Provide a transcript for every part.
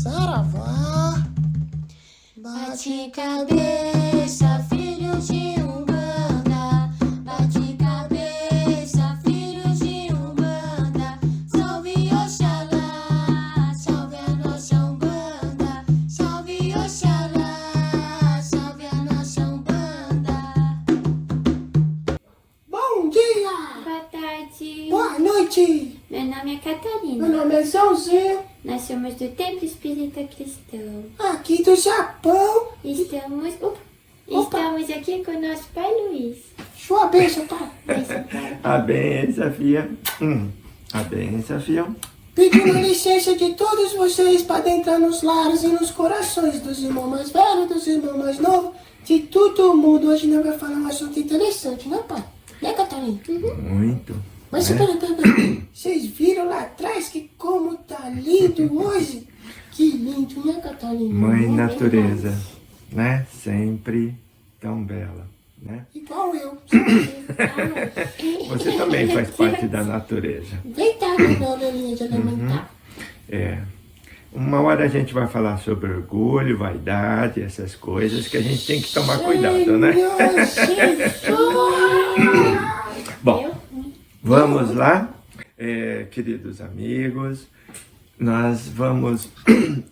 Saravá. Bate cabeça, filho de Umbanda. Bate cabeça, filho de Umbanda. Salve Oxalá, salve a nossa Umbanda. Salve Oxalá, salve a nossa Umbanda. Bom dia! Boa tarde. Boa noite! Meu nome é Catarina. Meu nome é Joãozinho, Nós somos do Templo Espírita Cristão. aqui do Japão. Estamos aqui com o nosso pai Luiz. Sua bênção, pai. Beijo, pai. A benção, filha. A benção, filha. Pedindo licença de todos vocês para entrar nos lares e nos corações dos irmãos mais velhos, dos irmãos mais novos, de todo mundo. Hoje nós vamos falar um assunto interessante, né, pai? Né, Catarina? Muito. Mas né? peraí. Vocês viram lá atrás que como tá lindo hoje? Que lindo, né, Catarina? Mãe Muito natureza, né? Sempre tão bela, né? Igual eu. Você também faz parte da natureza. Vem cá na minha orelhinha de elementar. É. Uma hora a gente vai falar sobre orgulho, vaidade, essas coisas que a gente tem que tomar cuidado, né? Senhor Jesus! Bom, vamos lá, queridos amigos. Nós vamos,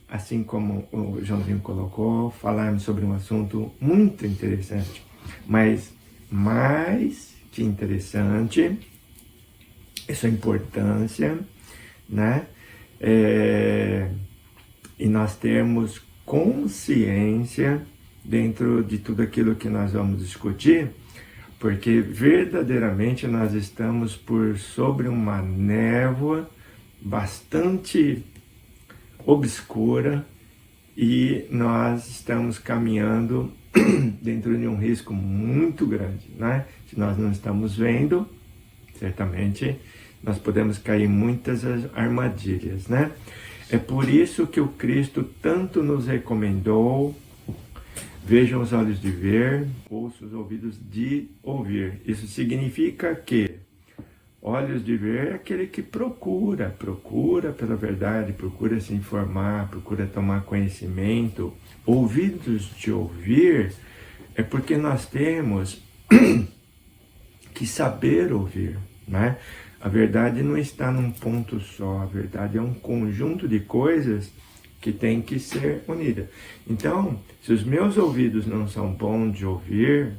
assim como o Joãozinho colocou, falarmos sobre um assunto muito interessante, mas mais que interessante, é sua importância, né? E nós temos consciência dentro de tudo aquilo que nós vamos discutir, porque verdadeiramente nós estamos por sobre uma névoa bastante obscura e nós estamos caminhando dentro de um risco muito grande, né? Se nós não estamos vendo, certamente nós podemos cair em muitas armadilhas, né? É por isso que o Cristo tanto nos recomendou: vejam os olhos de ver, ouçam os ouvidos de ouvir. Isso significa que olhos de ver é aquele que procura pela verdade, procura se informar, procura tomar conhecimento. Ouvidos de ouvir é porque nós temos que saber ouvir, né? A verdade não está num ponto só, a verdade é um conjunto de coisas que tem que ser unida. Então, se os meus ouvidos não são bons de ouvir,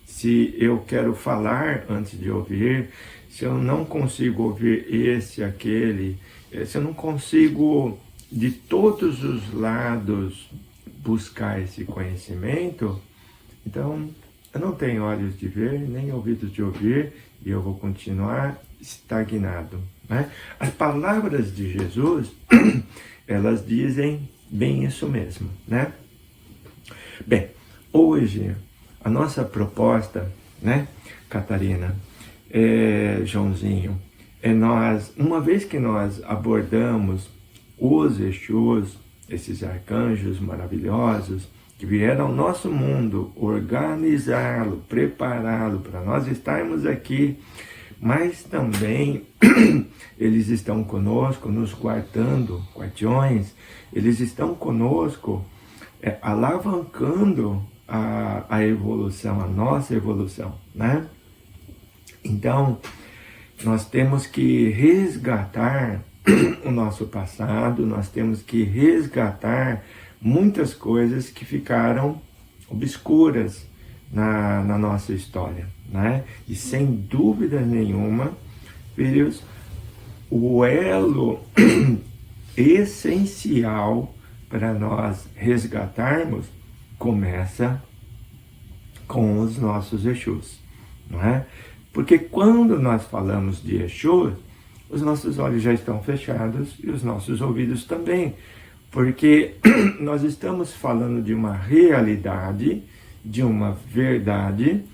se eu quero falar antes de ouvir, se eu não consigo ouvir esse, aquele, se eu não consigo de todos os lados buscar esse conhecimento, então eu não tenho olhos de ver, nem ouvidos de ouvir, e eu vou continuar estagnado, né? As palavras de Jesus, elas dizem bem isso mesmo, né? Bem, hoje a nossa proposta, né, Catarina, Joãozinho, nós, uma vez que nós abordamos os Exus, esses arcanjos maravilhosos que vieram ao nosso mundo organizá-lo, prepará-lo para nós estarmos aqui, mas também eles estão conosco nos guardiões, eles estão conosco alavancando a evolução, a nossa evolução, né? Então, nós temos que resgatar o nosso passado, nós temos que resgatar muitas coisas que ficaram obscuras na nossa história, né? E sem dúvida nenhuma, filhos, o elo essencial para nós resgatarmos começa com os nossos Exus, não é? Porque quando nós falamos de Exus, os nossos olhos já estão fechados e os nossos ouvidos também, porque nós estamos falando de uma realidade, de uma verdade,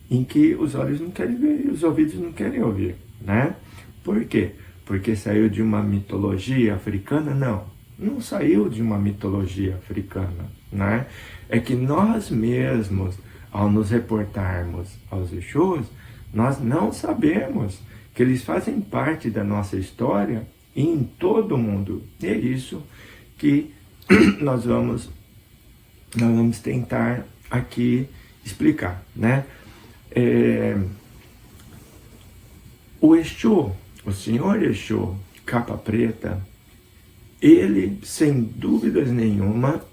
em que os olhos não querem ver e os ouvidos não querem ouvir, né? Por quê? Porque saiu de uma mitologia africana? Não saiu de uma mitologia africana, né? É que nós mesmos, ao nos reportarmos aos Exus, nós não sabemos que eles fazem parte da nossa história em todo o mundo. E é isso que nós vamos tentar aqui explicar, né? O Exu, o Senhor Exu, capa preta, ele, sem dúvidas nenhuma,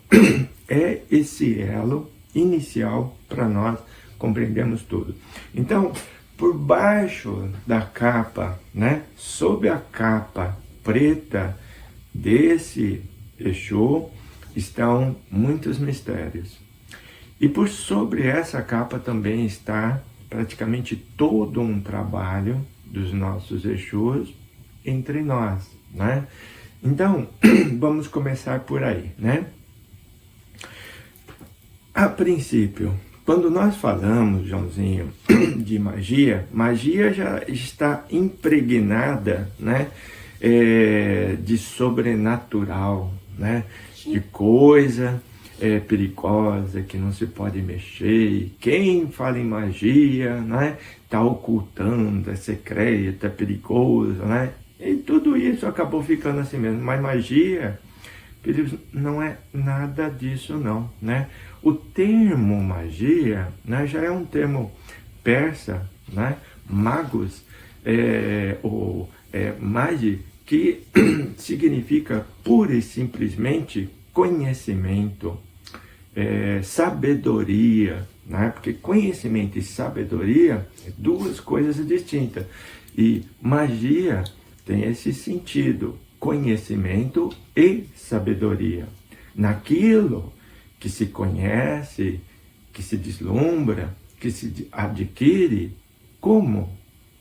é esse elo inicial para nós compreendermos tudo. Então, por baixo da capa, né, sob a capa preta desse Exu, estão muitos mistérios. E por sobre essa capa também está praticamente todo um trabalho dos nossos Exus entre nós, né? Então, vamos começar por aí, né? A princípio, quando nós falamos, Joãozinho, de magia, magia já está impregnada, né, de sobrenatural, né, de coisa perigosa que não se pode mexer. E quem fala em magia, né, está ocultando, é secreto, é perigoso, né? E tudo isso acabou ficando assim mesmo. Mas magia, queridos, não é nada disso não, né? O termo magia, né, já é um termo persa, né? Magos, ou magi, que significa pura e simplesmente conhecimento, sabedoria, né? Porque conhecimento e sabedoria é duas coisas distintas. E magia tem esse sentido, conhecimento e sabedoria. Naquilo que se conhece, que se deslumbra, que se adquire, como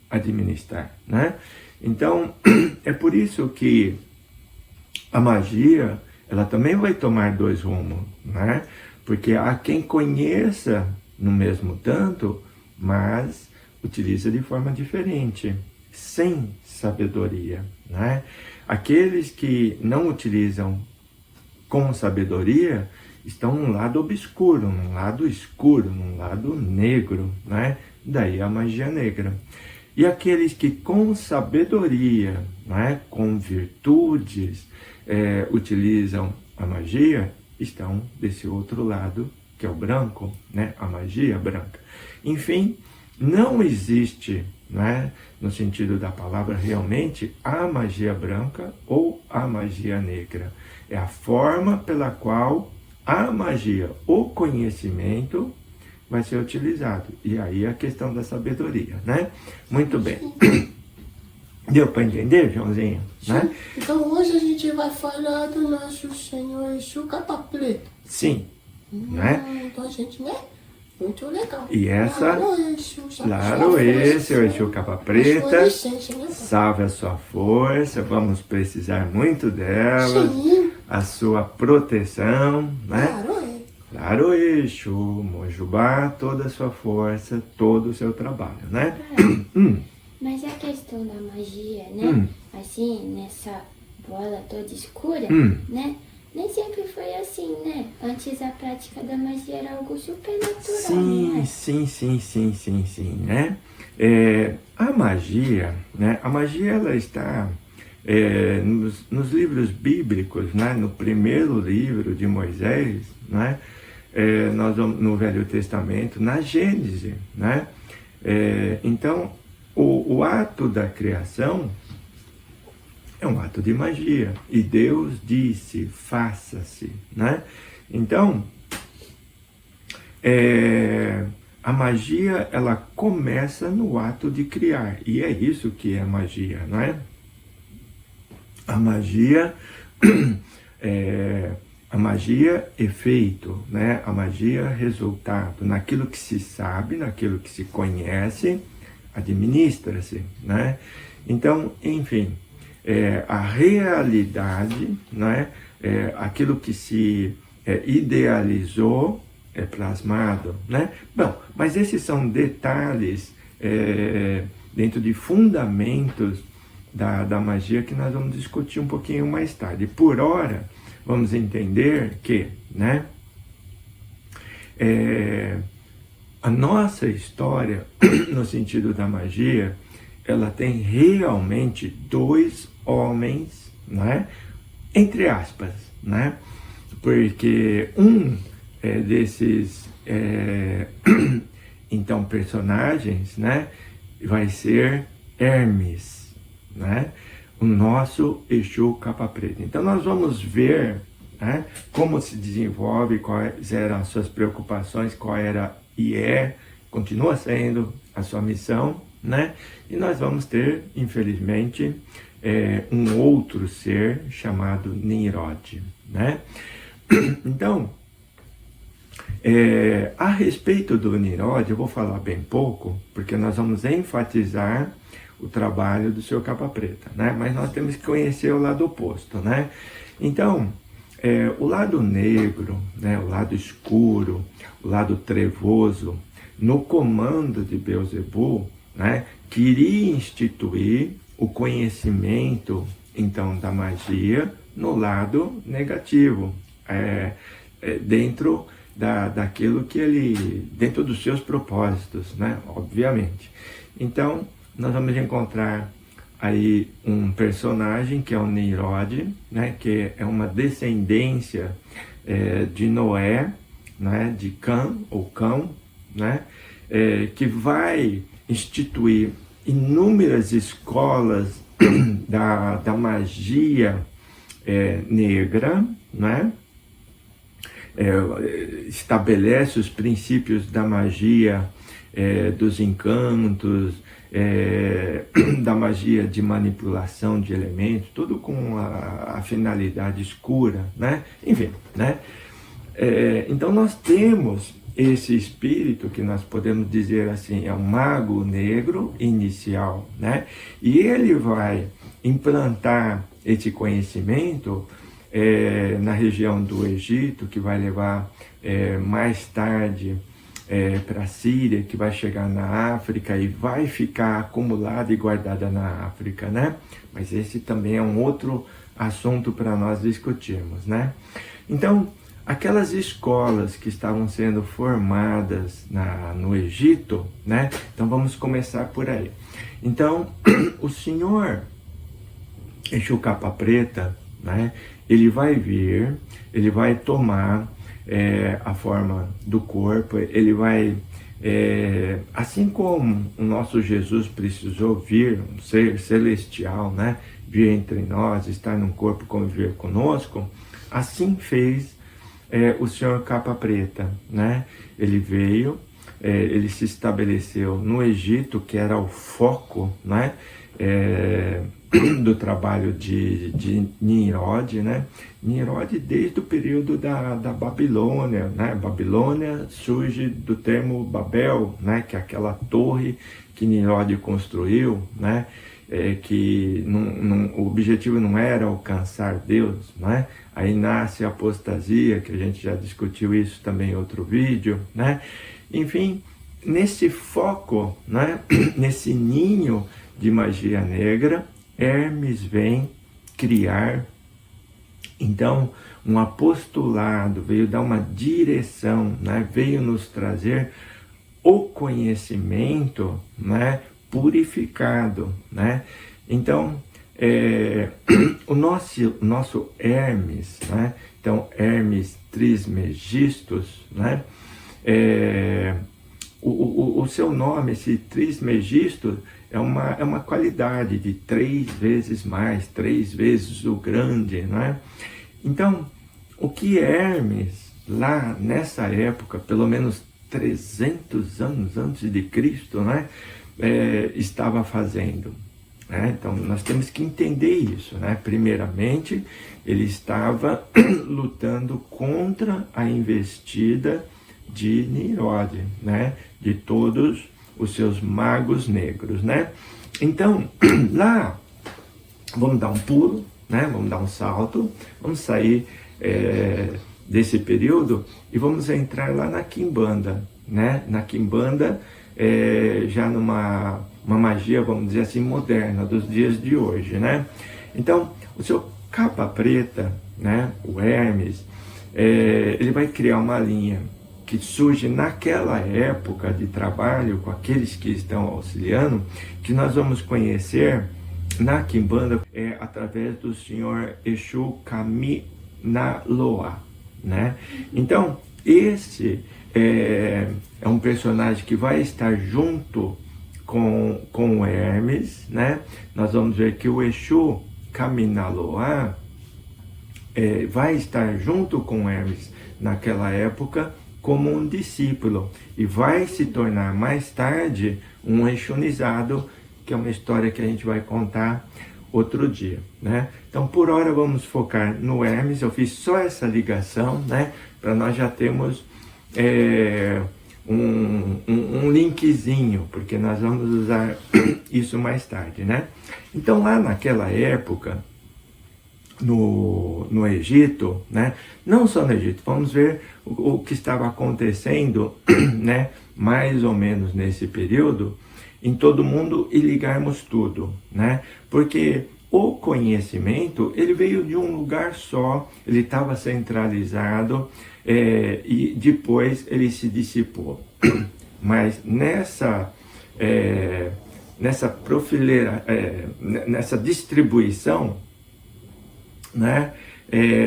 administrar, né? Então, é por isso que a magia, ela também vai tomar dois rumos, né? Porque há quem conheça no mesmo tanto, mas utiliza de forma diferente, sem sabedoria, né? Aqueles que não utilizam com sabedoria estão num lado obscuro, num lado escuro, num lado negro, né? Daí a magia negra. E aqueles que com sabedoria, né, com virtudes, utilizam a magia, estão desse outro lado, que é o branco, né, a magia branca. Enfim, não existe, né, no sentido da palavra, realmente, a magia branca ou a magia negra. É a forma pela qual a magia, o conhecimento, vai ser utilizado. E aí a questão da sabedoria, né? Muito bem. Deu para entender, Joãozinho? Né? Então hoje a gente vai falar do nosso Senhor Exu capa preta. Sim. Né? Então a gente, né? Muito legal. E essa, Claro, esse é o Exu capa preta. Essência, né? Salve a sua força, vamos precisar muito dela. Sim. A sua proteção, né? Claro, Claro, Exu, Mojubá, toda a sua força, todo o seu trabalho, né? Mas a questão da magia, né? Assim, nessa bola toda escura, né? Nem sempre foi assim, né? Antes a prática da magia era algo supernatural, né? Sim, né? A magia, né? A magia, ela está nos livros bíblicos, né? No primeiro livro de Moisés, né? Nós vamos no Velho Testamento, na Gênese, né? Então, o ato da criação é um ato de magia. E Deus disse, faça-se, né? Então, a magia, ela começa no ato de criar. E é isso que é magia, não é? A magia a magia efeito, né? A magia resultado. Naquilo que se sabe, naquilo que se conhece, administra-se, né? Então, enfim, a realidade, né? Aquilo que se idealizou é plasmado, né? Bom, mas esses são detalhes dentro de fundamentos da magia que nós vamos discutir um pouquinho mais tarde. Por hora, vamos entender que, né, a nossa história, no sentido da magia, ela tem realmente dois homens, né? Entre aspas, né? Porque desses então personagens, né, vai ser Hermes, né, o nosso Exu Capa Preta. Então nós vamos ver, né, como se desenvolve, quais eram as suas preocupações, qual era e continua sendo a sua missão, né? E nós vamos ter, infelizmente, um outro ser chamado Nimrod, né? Então, a respeito do Nimrod, eu vou falar bem pouco, porque nós vamos enfatizar o trabalho do seu Capa Preta, né? Mas nós temos que conhecer o lado oposto, né? Então, o lado negro, né? O lado escuro, o lado trevoso, no comando de Beelzebub, né? Queria instituir o conhecimento, então, da magia no lado negativo, dentro daquilo que ele, dentro dos seus propósitos, né? Obviamente. Então, nós vamos encontrar aí um personagem que é o Nimrod, né? Que é uma descendência de Noé, né? De Cã, ou Cão, né? Que vai instituir inúmeras escolas da magia negra, né? Estabelece os princípios da magia, dos encantos, da magia de manipulação de elementos, tudo com a finalidade escura, né? Enfim, né? Então nós temos esse espírito que nós podemos dizer assim, é um mago negro inicial, né? E ele vai implantar esse conhecimento na região do Egito, que vai levar mais tarde para a Síria, que vai chegar na África e vai ficar acumulada e guardada na África, né? Mas esse também é um outro assunto para nós discutirmos, né? Então, aquelas escolas que estavam sendo formadas no Egito, né? Então vamos começar por aí. Então, o senhor Exu Capa Preta, né? Ele vai vir, ele vai tomar a forma do corpo, ele vai, assim como o nosso Jesus precisou vir, um ser celestial, né? Vir entre nós, estar num corpo, conviver conosco, assim fez o senhor Capa Preta, né? Ele veio, ele se estabeleceu no Egito, que era o foco, né? Do trabalho de Nimrod, né? Nimrod desde o período da Babilônia, né? Babilônia surge do termo Babel, né? Que é aquela torre que Nimrod construiu, né? Que o objetivo não era alcançar Deus, né? Aí nasce a apostasia, que a gente já discutiu isso também em outro vídeo, né? Enfim, nesse foco, né? Nesse ninho de magia negra, Hermes vem criar, então, um apostolado, veio dar uma direção, né? Veio nos trazer o conhecimento, né? Purificado, né? Então, o nosso Hermes, né? Então, Hermes Trismegistus, né? O seu nome, esse Trismegisto, é uma qualidade de 3 vezes mais, 3 vezes o grande, né? Então, o que Hermes, lá nessa época, pelo menos 300 anos antes de Cristo, né? Estava fazendo, né? Então, nós temos que entender isso, né? Primeiramente, ele estava lutando contra a investida de Nimrod, né? De todos os seus magos negros, né? Então, lá, vamos dar um pulo, né? Vamos dar um salto, vamos sair desse período e vamos entrar lá na Quimbanda, né? Na Quimbanda, já numa magia, vamos dizer assim, moderna, dos dias de hoje, né? Então, o seu Capa Preta, né? O Hermes, ele vai criar uma linha, que surge naquela época de trabalho com aqueles que estão auxiliando, que nós vamos conhecer na Quimbanda através do Senhor Exu Kaminaloa, né? Então, esse é um personagem que vai estar junto com o Hermes, né? Nós vamos ver que o Exu Kaminaloa vai estar junto com o Hermes naquela época como um discípulo e vai se tornar mais tarde um exunizado, que é uma história que a gente vai contar outro dia, né? Então, por hora, vamos focar no Hermes. Eu fiz só essa ligação, né? Para nós já termos um linkzinho, porque nós vamos usar isso mais tarde, né? Então, lá naquela época, no Egito, né? Não só no Egito, vamos ver o que estava acontecendo, né? Mais ou menos nesse período, em todo mundo, e ligarmos tudo, né? Porque o conhecimento, ele veio de um lugar só, ele estava centralizado, e depois ele se dissipou. Mas nessa distribuição, né,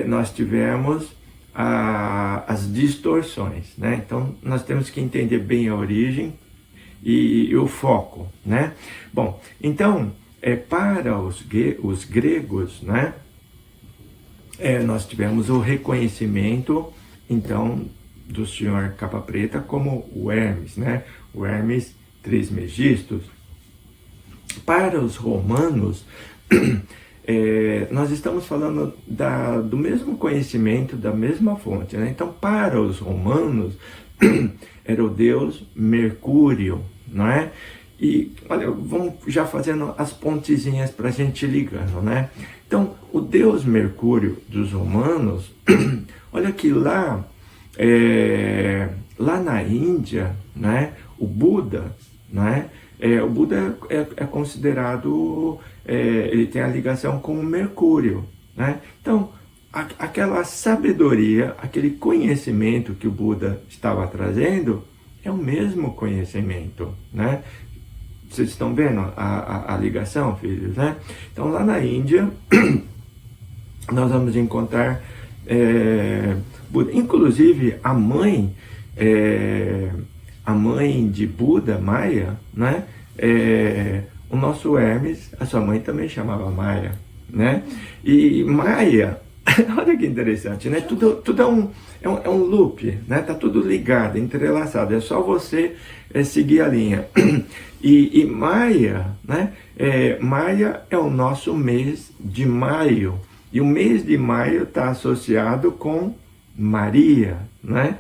nós tivemos as distorções, né? Então nós temos que entender bem a origem e o foco, né? Bom, então para os gregos, né, nós tivemos o reconhecimento então do Senhor Capa Preta como o Hermes, né? O Hermes Trismegistus. Para os romanos, nós estamos falando do mesmo conhecimento, da mesma fonte, né? Então, para os romanos, era o deus Mercúrio, não é? E, olha, vamos já fazendo as pontezinhas para a gente ligando, né? Então, o deus Mercúrio dos romanos, olha que lá na Índia, né? O Buda, né? O Buda é considerado, ele tem a ligação com o Mercúrio, né? Então, aquela sabedoria, aquele conhecimento que o Buda estava trazendo, é o mesmo conhecimento, né? Vocês estão vendo a ligação, filhos, né? Então, lá na Índia, nós vamos encontrar Buda. Inclusive, a mãe de Buda, Maia, né? O nosso Hermes, a sua mãe também chamava Maia, né? E Maia, olha que interessante, né? Tudo é um loop, né? Tá tudo ligado, entrelaçado. É só você seguir a linha. E Maia, né? Maia é o nosso mês de maio. E o mês de maio está associado com Maria, né?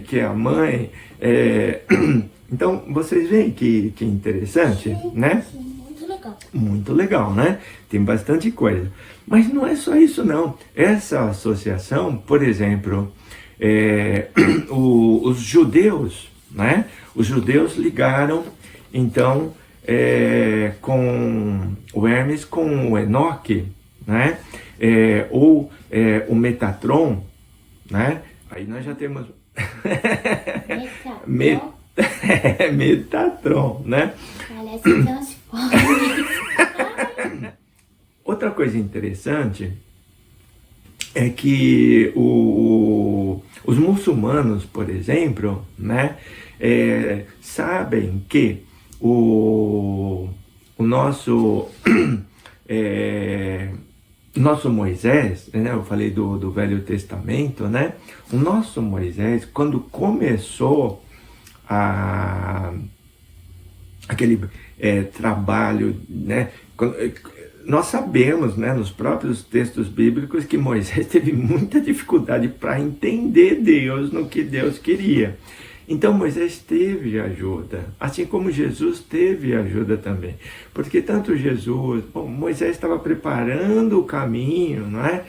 Que é a mãe. Então, vocês veem que interessante, Sim, né? sim, muito legal. Muito legal, né? Tem bastante coisa. Mas não é só isso, não. Essa associação, por exemplo, os judeus, né? Os judeus ligaram, então, com o Hermes, com o Enoque, né? Ou o Metatron, né? Aí nós já temos... Metatron, né? Parece Transformers. Outra coisa interessante é que os muçulmanos, por exemplo, né, sabem que o nosso Moisés, né, eu falei do Velho Testamento, né, o nosso Moisés, quando começou aquele trabalho, né, nós sabemos, né, nos próprios textos bíblicos, que Moisés teve muita dificuldade para entender Deus no que Deus queria. Então Moisés teve ajuda, assim como Jesus teve ajuda também. Porque tanto Moisés estava preparando o caminho, não é?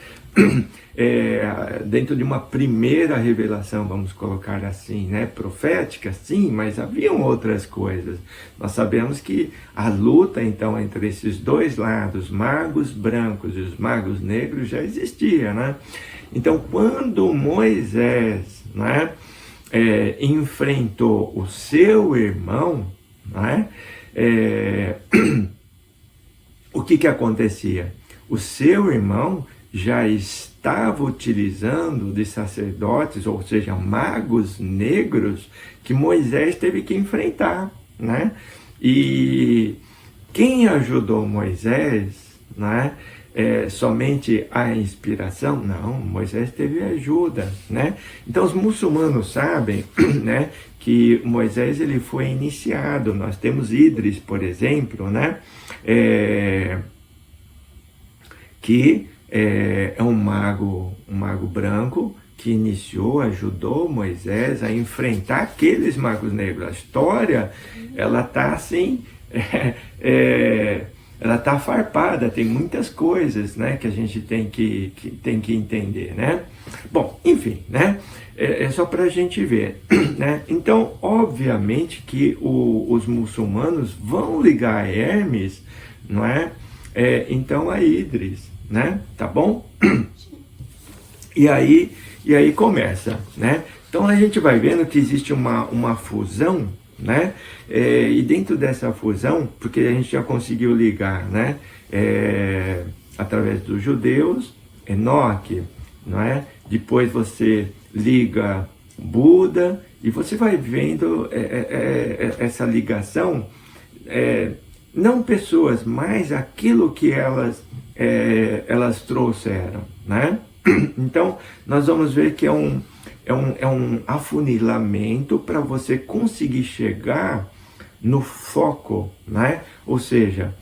Dentro de uma primeira revelação, vamos colocar assim, né? Profética, sim, mas haviam outras coisas. Nós sabemos que a luta, então, entre esses dois lados, magos brancos e os magos negros, já existia, né? Então, quando Moisés, né, enfrentou o seu irmão, não é? O que acontecia? O seu irmão já estava utilizando de sacerdotes, ou seja, magos negros, que Moisés teve que enfrentar, né? E quem ajudou Moisés, né? Somente a inspiração? Não, Moisés teve ajuda, né? Então os muçulmanos sabem, né, que Moisés ele foi iniciado. Nós temos Idris, por exemplo, né? Que é um mago branco que iniciou, ajudou Moisés a enfrentar aqueles magos negros. A história, ela está assim, ela está farpada, tem muitas coisas, né, que a gente tem que entender, né? Bom, enfim, né? É só para a gente ver, né? Então, obviamente que os muçulmanos vão ligar a Hermes, não é? Então a Idris, né? Tá bom? E aí começa, né? Então a gente vai vendo que existe uma fusão, né? E dentro dessa fusão, porque a gente já conseguiu ligar, né? Através dos judeus, Enoque, não é? Depois você liga Buda e você vai vendo essa ligação, não pessoas, mas aquilo que elas trouxeram, né? Então nós vamos ver que é um afunilamento para você conseguir chegar no foco, né? Ou seja,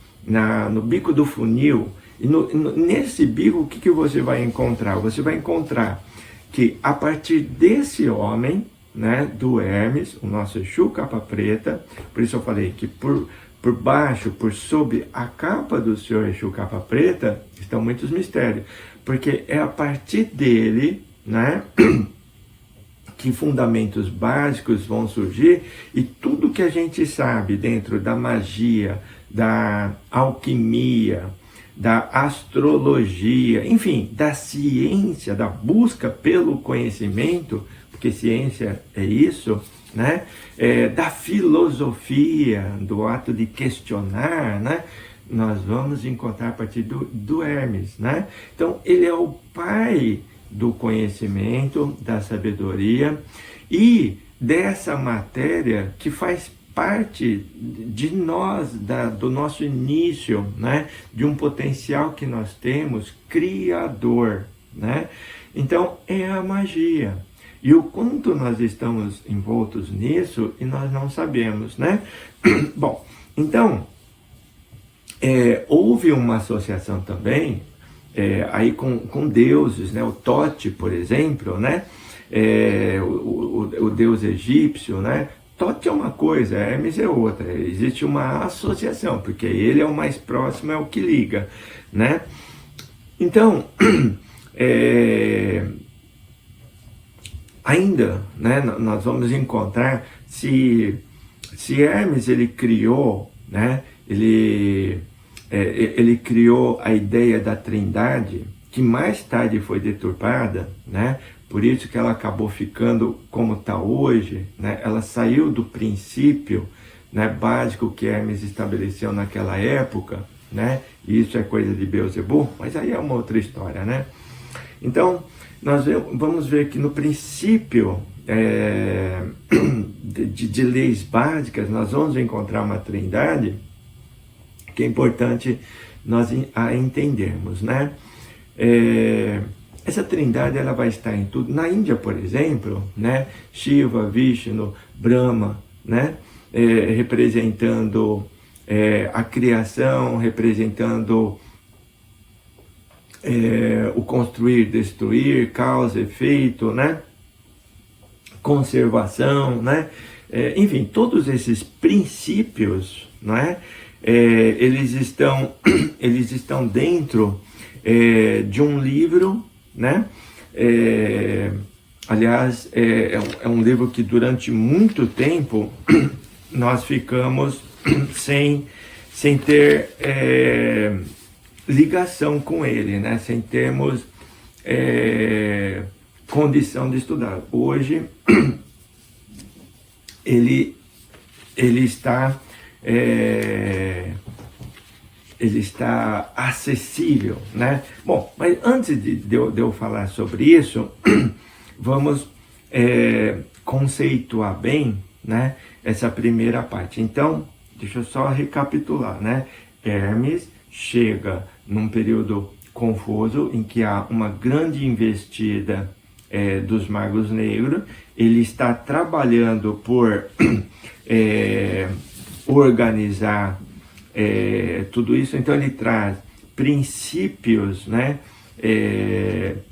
no bico do funil. E nesse bico, o que você vai encontrar? Você vai encontrar que a partir desse homem, né, do Hermes, o nosso Exu capa preta, por isso eu falei que por baixo, por sob a capa do Senhor Exu capa preta, estão muitos mistérios, porque é a partir dele, né, que fundamentos básicos vão surgir, e tudo que a gente sabe dentro da magia, da alquimia, da astrologia, enfim, da ciência, da busca pelo conhecimento, porque ciência é isso, né? Da filosofia, do ato de questionar, né? Nós vamos encontrar a partir do Hermes, né? Então, ele é o pai do conhecimento, da sabedoria e dessa matéria que faz parte de nós, do nosso início, né? De um potencial que nós temos, criador, né? Então, é a magia. E o quanto nós estamos envoltos nisso e nós não sabemos, né? Bom, então, houve uma associação também, aí com deuses, né? O Tote, por exemplo, né? O deus egípcio, né? Tote é uma coisa, Hermes é outra. Existe uma associação, porque ele é o mais próximo, é o que liga, né? Então, ainda, né, nós vamos encontrar se Hermes ele criou, né, ele criou a ideia da Trindade, que mais tarde foi deturpada, né? Por isso que ela acabou ficando como está hoje, né? Ela saiu do princípio, né, básico que Hermes estabeleceu naquela época, né? E isso é coisa de Beelzebub, mas aí é uma outra história, né? Então, nós vamos ver que no princípio de leis básicas, nós vamos encontrar uma trindade que é importante nós a entendermos, né? Essa trindade ela vai estar em tudo. Na Índia, por exemplo, né? Shiva, Vishnu, Brahma, né? Representando a criação, representando o construir, destruir, causa, efeito, né? Conservação, né? Enfim, todos esses princípios, não é? Eles estão dentro de um livro, né? Aliás, é um livro que durante muito tempo nós ficamos sem ter ligação com ele, né? Sem termos condição de estudar. Hoje ele está ele está acessível, né? Bom, mas antes de eu falar sobre isso, vamos conceituar bem, né, essa primeira parte. Então, deixa eu só recapitular, né? Hermes chega num período confuso em que há uma grande investida dos magos negros. Ele está trabalhando por organizar tudo isso. Então ele traz princípios, né,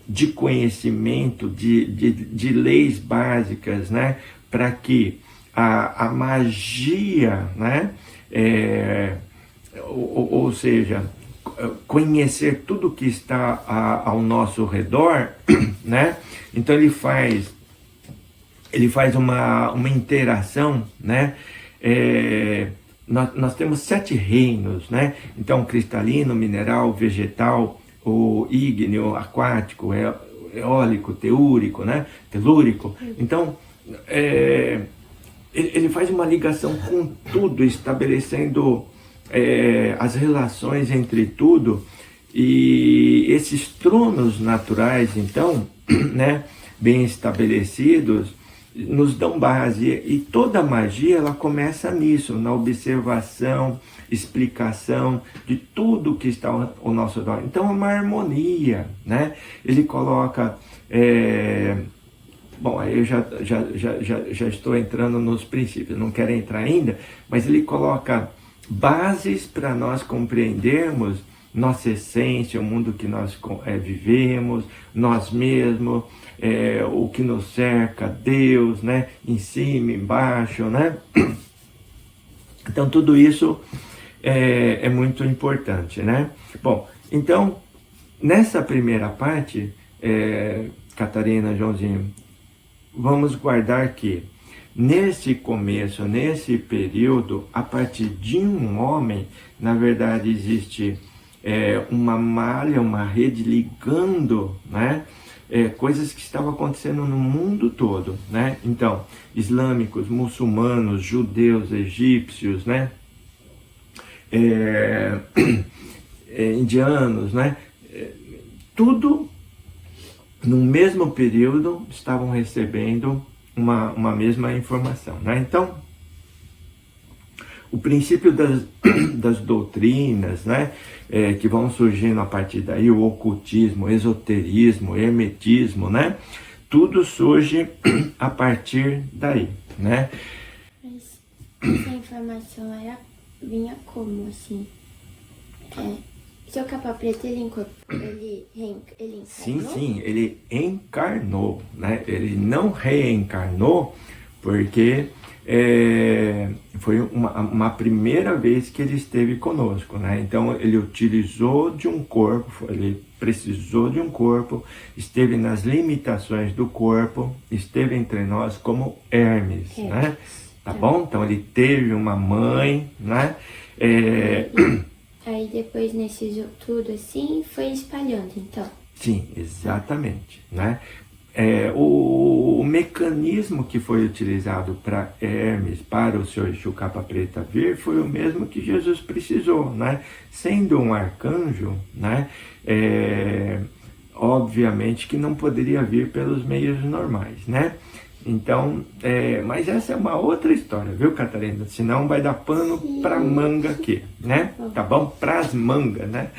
de conhecimento, de leis básicas, né, para que a magia, né, ou seja, conhecer tudo que está ao nosso redor, né? Então ele faz uma interação, né? Nós temos 7 reinos, né? Então, cristalino, mineral, vegetal, o ígneo, aquático, eólico, teúrico, né? Telúrico. Então, ele faz uma ligação com tudo, estabelecendo as relações entre tudo, e esses tronos naturais, então, né, bem estabelecidos, nos dão base, e toda a magia ela começa nisso, na observação, explicação de tudo que está ao nosso redor. Então é uma harmonia, né? Ele coloca, bom, aí eu já estou entrando nos princípios, não quero entrar ainda, mas ele coloca bases para nós compreendermos nossa essência, o mundo que nós vivemos, nós mesmos, o que nos cerca, Deus, né? Em cima, embaixo, né? Então tudo isso é muito importante, né? Bom, então nessa primeira parte, Catarina, Joãozinho, vamos guardar que nesse começo, nesse período, a partir de um homem, na verdade existe uma malha, uma rede ligando, né, coisas que estavam acontecendo no mundo todo, né? Então, islâmicos, muçulmanos, judeus, egípcios, né, indianos, né, tudo no mesmo período estavam recebendo uma mesma informação, né? Então, o princípio das doutrinas, né, que vão surgindo a partir daí, o ocultismo, o esoterismo, o hermetismo, né, tudo surge a partir daí, né? Mas essa informação vinha como, assim? Seu capa preta, ele encarnou? Sim, ele encarnou, né? Ele não reencarnou porque foi uma primeira vez que ele esteve conosco, né? Então ele utilizou de um corpo, ele precisou de um corpo, esteve nas limitações do corpo, esteve entre nós como Hermes, né? Tá bom? Então ele teve uma mãe, né? Aí depois nesse tudo assim, foi espalhando, então. Sim, exatamente, né? O mecanismo que foi utilizado para Hermes, para o seu Exu Capa Preta vir, foi o mesmo que Jesus precisou, né? Sendo um arcanjo, né? Obviamente que não poderia vir pelos meios normais, né? Então, mas essa é uma outra história, viu, Catarina? Senão vai dar pano para manga aqui, né? Tá bom? Pras mangas, né?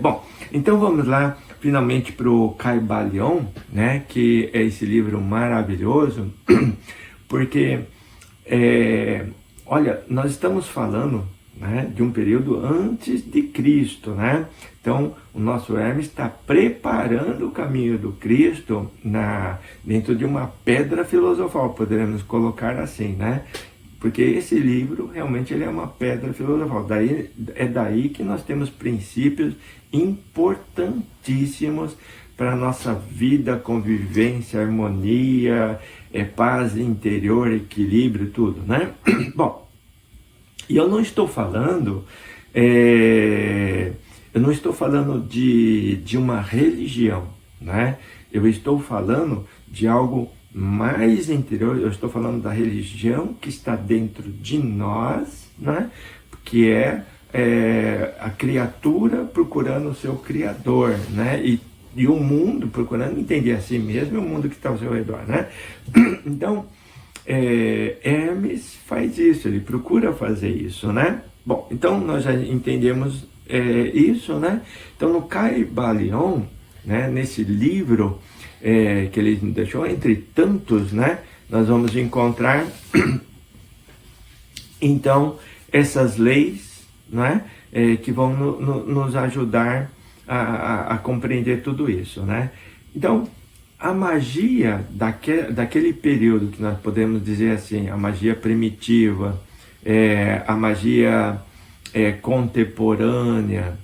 Bom, então vamos lá, finalmente, para o Caibalion, né? Que é esse livro maravilhoso, porque, olha, nós estamos falando, né, de um período antes de Cristo, né? Então, o nosso Hermes está preparando o caminho do Cristo dentro de uma pedra filosofal, poderemos colocar assim, né? Porque esse livro, realmente, ele é uma pedra filosofal. É daí que nós temos princípios importantíssimos para a nossa vida, convivência, harmonia, paz interior, equilíbrio, tudo, né? Bom, e eu não estou falando, de uma religião, né? Eu estou falando de algo mais interior, eu estou falando da religião que está dentro de nós, né? Que é a criatura procurando o seu Criador, né? E o mundo procurando entender a si mesmo e o mundo que está ao seu redor, né? Então, Hermes faz isso, ele procura fazer isso, né? Bom, então nós já entendemos isso, né? Então no Kybalion, né, nesse livro que ele deixou, entre tantos, né, nós vamos encontrar então essas leis, né, que vão nos ajudar a compreender tudo isso, né? Então, a magia daquele período que nós podemos dizer assim, a magia primitiva, a magia contemporânea,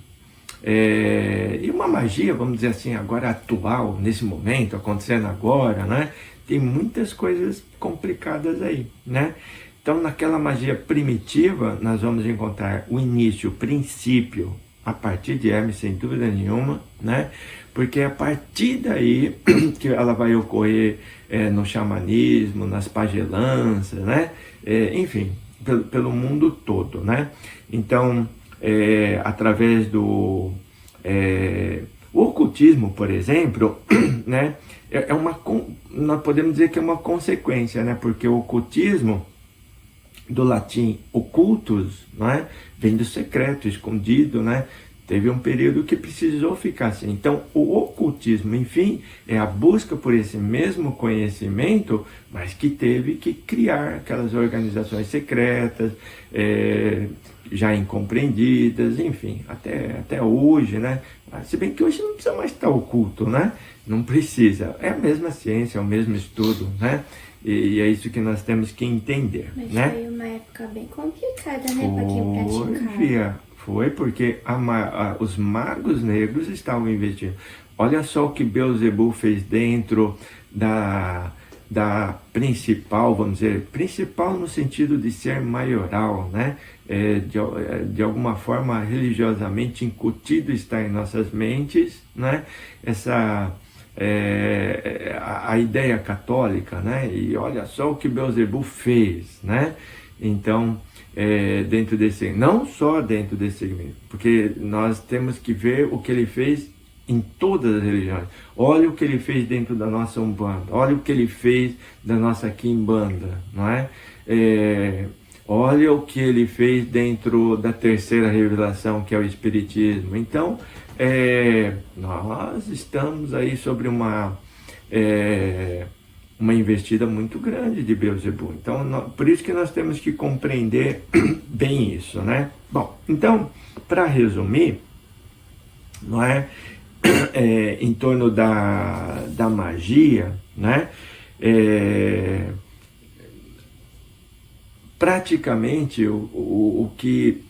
e uma magia, vamos dizer assim, agora atual, nesse momento, acontecendo agora, né? Tem muitas coisas complicadas aí, né? Então, naquela magia primitiva, nós vamos encontrar o início, o princípio, a partir de Hermes, sem dúvida nenhuma, né? Porque é a partir daí que ela vai ocorrer no xamanismo, nas pagelanças, né? Enfim, pelo mundo todo, né? Então, através do o ocultismo, por exemplo, né? Nós podemos dizer que é uma consequência, né? Porque o ocultismo, do latim ocultus, né? Vem do secreto, escondido, né? Teve um período que precisou ficar assim. Então, o ocultismo, enfim, é a busca por esse mesmo conhecimento, mas que teve que criar aquelas organizações secretas, já incompreendidas, enfim, até hoje, né? Se bem que hoje não precisa mais estar oculto, né? Não precisa. É a mesma ciência, é o mesmo estudo, né? E é isso que nós temos que entender, mas né? Foi uma época bem complicada, né, para quem praticava. Foi porque os magos negros estavam investindo. Olha só o que Beelzebub fez dentro da principal, vamos dizer, principal no sentido de ser maioral, né? De alguma forma religiosamente incutido está em nossas mentes, né? A ideia católica, né? E olha só o que Beelzebub fez, né? Então, dentro desse, não só dentro desse segmento, porque nós temos que ver o que ele fez em todas as religiões. Olha o que ele fez dentro da nossa Umbanda, olha o que ele fez da nossa Quimbanda, não é? Olha o que ele fez dentro da terceira revelação, que é o Espiritismo. Então, nós estamos aí sobre uma investida muito grande de Beelzebub. Então, por isso que nós temos que compreender bem isso, né? Bom, então, para resumir, não é? Em torno da magia, né? Praticamente o que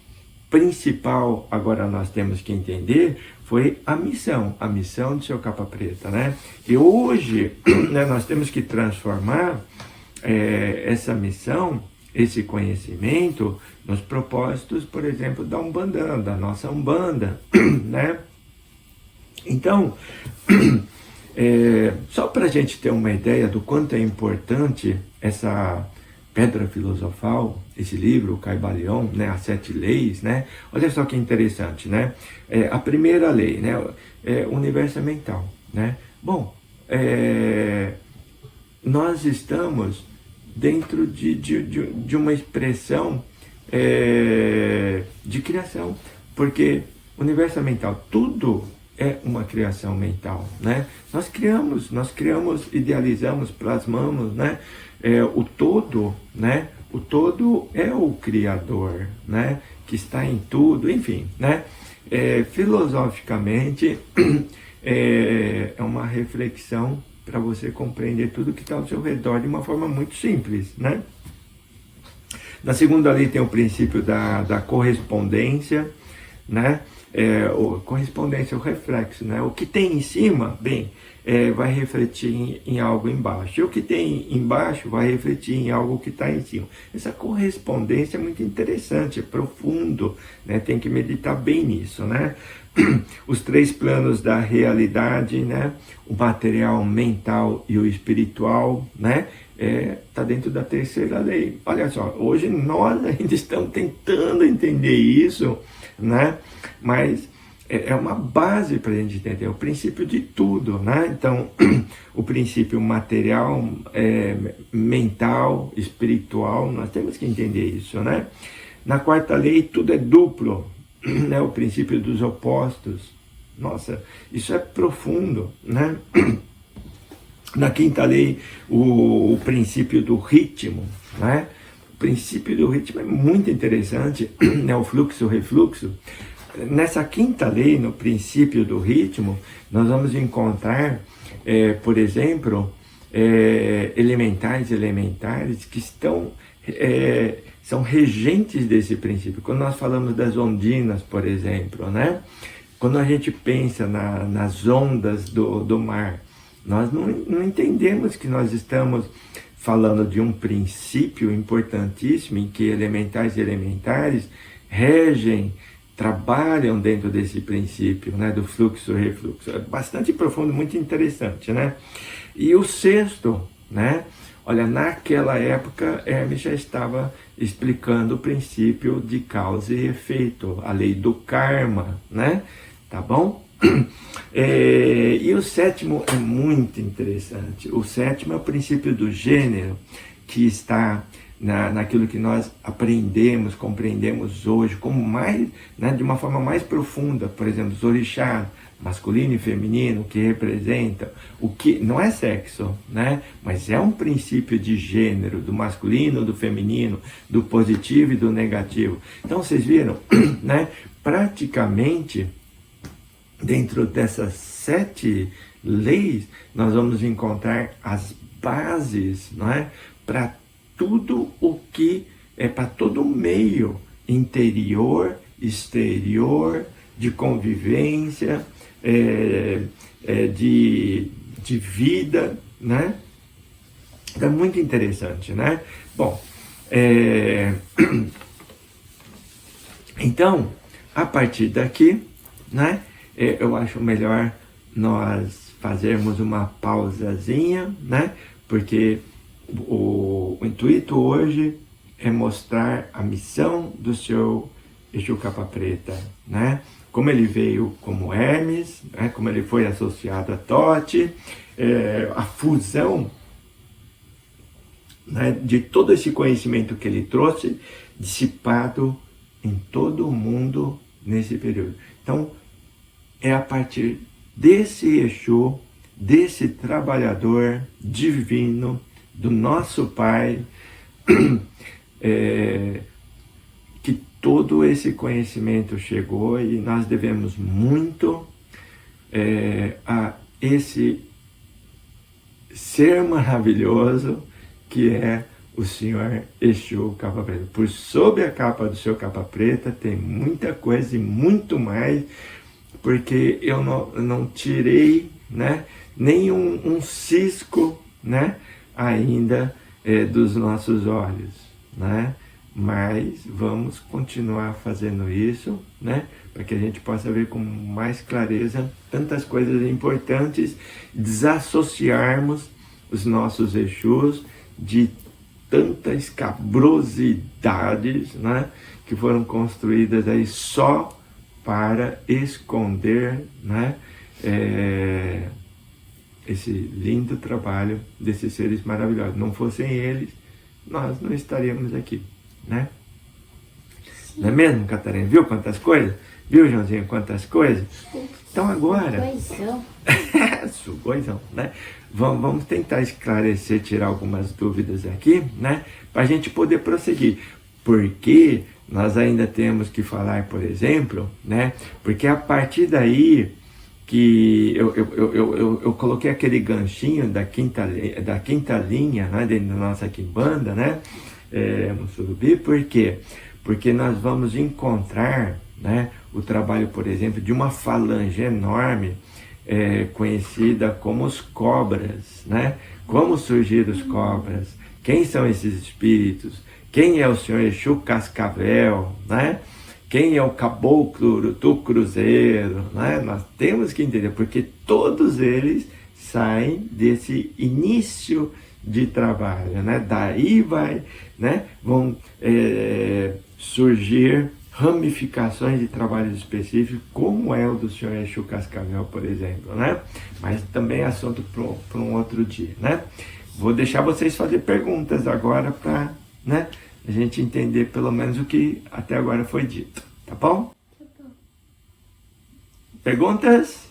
principal agora nós temos que entender foi a missão do seu capa preta, né? E hoje, né, nós temos que transformar essa missão, esse conhecimento, nos propósitos, por exemplo, da Umbanda, da nossa Umbanda, né? Então, só para a gente ter uma ideia do quanto é importante essa pedra filosofal, esse livro, o Kybalion, né, as 7 leis, né? Olha só que interessante, né? A primeira lei, né? O universo é mental, né? Bom, nós estamos dentro de uma expressão de criação, porque o universo é mental, tudo é uma criação mental, né? Nós criamos, idealizamos, plasmamos, né? O todo, né? O todo é o Criador, né? Que está em tudo, enfim, né? Filosoficamente, é uma reflexão para você compreender tudo que está ao seu redor de uma forma muito simples, né? Na segunda lei tem o princípio da correspondência, né? Correspondência, o reflexo, né? O que tem em cima, bem, vai refletir em algo embaixo. E o que tem embaixo vai refletir em algo que está em cima. Essa correspondência é muito interessante, é profundo, né? Tem que meditar bem nisso, né? os 3 planos da realidade, né? O material, o mental e o espiritual, né? Tá dentro da 3ª lei. Olha só, hoje nós ainda estamos tentando entender isso, né? Mas é uma base para a gente entender, é o princípio de tudo, né? Então, o princípio material, mental, espiritual, nós temos que entender isso, né? Na 4ª lei, tudo é duplo, né? O princípio dos opostos. Nossa, isso é profundo, né? Na 5ª lei, o princípio do ritmo, né? O princípio do ritmo é muito interessante, né? O fluxo-refluxo. Nessa 5ª lei, no princípio do ritmo, nós vamos encontrar, por exemplo, elementares que são regentes desse princípio. Quando nós falamos das ondinas, por exemplo, né? Quando a gente pensa nas ondas do mar, nós não entendemos que nós estamos falando de um princípio importantíssimo em que elementares regem, trabalham dentro desse princípio, né, do fluxo-refluxo. É bastante profundo, muito interessante, né? E o 6º, né? Olha, naquela época, Hermes já estava explicando o princípio de causa e efeito, a lei do karma, né? Tá bom? E o 7º é muito interessante. O 7º é o princípio do gênero, que está naquilo que nós aprendemos, compreendemos hoje, como mais, né, de uma forma mais profunda. Por exemplo, os orixás, masculino e feminino, que representa o que não é sexo, né, mas é um princípio de gênero, do masculino, do feminino, do positivo e do negativo. Então vocês viram, né, praticamente dentro dessas 7 leis nós vamos encontrar as bases, não é, para tudo o que é, para todo o meio interior, exterior, de convivência, de vida, né? É muito interessante, né? Bom, então, a partir daqui, né? Eu acho melhor nós fazermos uma pausazinha, né? Porque o intuito hoje é mostrar a missão do seu Exu Capa Preta, né? Como ele veio como Hermes, né? Como ele foi associado a Tote, a fusão, né, de todo esse conhecimento que ele trouxe, dissipado em todo o mundo nesse período. Então, é a partir desse Exu, desse trabalhador divino, do nosso Pai, que todo esse conhecimento chegou, e nós devemos muito a esse ser maravilhoso que é o Senhor Exu Capa Preta. Por sob a capa do seu Capa Preta tem muita coisa e muito mais, porque eu não tirei, né, nem um cisco, né, ainda dos nossos olhos, né? Mas vamos continuar fazendo isso, né, para que a gente possa ver com mais clareza tantas coisas importantes, desassociarmos os nossos Exus de tantas cabrosidades, né, que foram construídas aí só para esconder, né, esse lindo trabalho desses seres maravilhosos. Não fossem eles, nós não estaríamos aqui, né? Sim. Não é mesmo, Catarina? Viu quantas coisas? Viu, Joãozinho, quantas coisas? Então agora... Sugoi-zão. Sugoi-zão, né? Vamos tentar esclarecer, tirar algumas dúvidas aqui, né? Para a gente poder prosseguir. Porque nós ainda temos que falar, por exemplo, né? Porque a partir daí que eu coloquei aquele ganchinho da quinta linha, né, dentro da nossa quimbanda, né, Mussurubi. Por quê? Porque nós vamos encontrar, né, o trabalho, por exemplo, de uma falange enorme, conhecida como os cobras, né? Como surgiram os cobras? Quem são esses espíritos? Quem é o Senhor Exu Cascavel, né? quem é o caboclo do cruzeiro, né? Nós temos que entender, porque todos eles saem desse início de trabalho, né? Daí vão surgir ramificações de trabalhos específicos, como é o do Senhor Exu Cascavel, por exemplo, né? Mas também é assunto para um outro dia, né? Vou deixar vocês fazer perguntas agora para, né, a gente entender pelo menos o que até agora foi dito, tá bom? Tá bom. Perguntas?